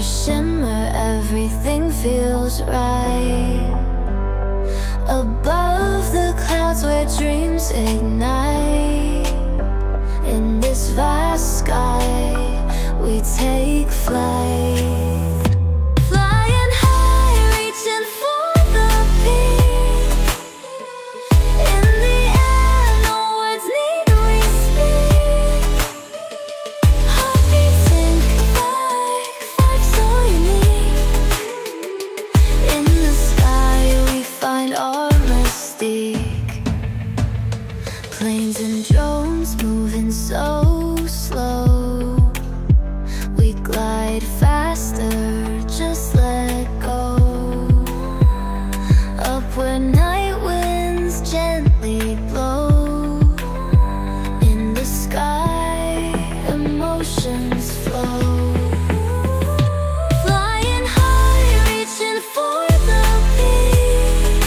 colors shimmer, everything feels right. Above the clouds where dreams ignite. In this vast sky, we take flight. Flying high, reaching for the peak. In the air, no words need we speak. Heartbeats sync like so unique. In the sky, we find our mystique. Planes and drones moving so slow. We glide faster, just let go. Up where night winds gently blow. In the sky, emotions flow. Flying high, reaching for the peak.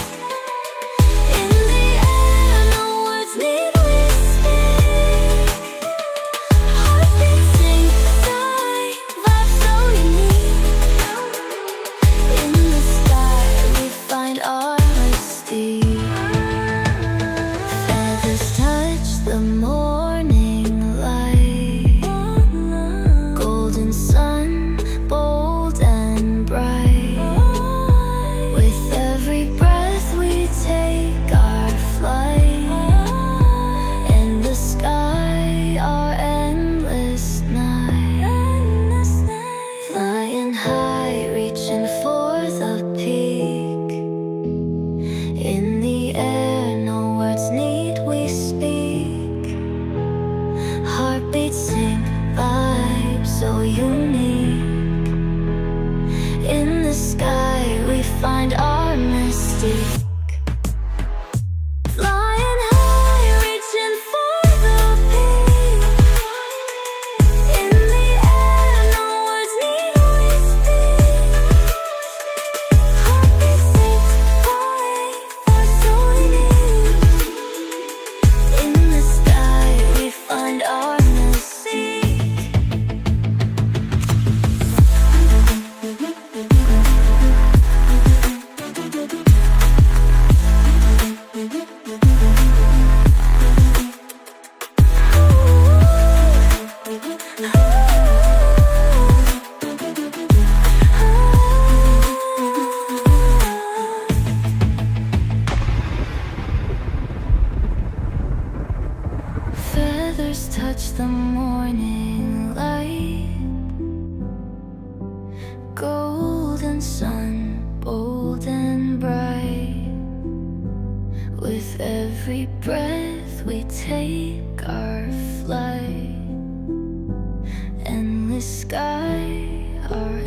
In the air, no words need we speak. Heartbeats sync tight, vibes so unique. In the sky, we find our mystique. Feathers touch the morning light. Golden sun, bold and bright. With every breath we take our flight. In the sky, our endless night. Flying high, reaching for the peak. In the air, no words need we speak. Heartbeats sync, vibes so unique. In the sky, we find our mystique. Flying high, reaching for the peak. In the air, no words need we speak. Heartbeats sync, vibes so unique. In the sky, we find our mystique. Feathers touch the morning light. Golden sun, bold and bright. With every breath we take our flight. Endless sky, our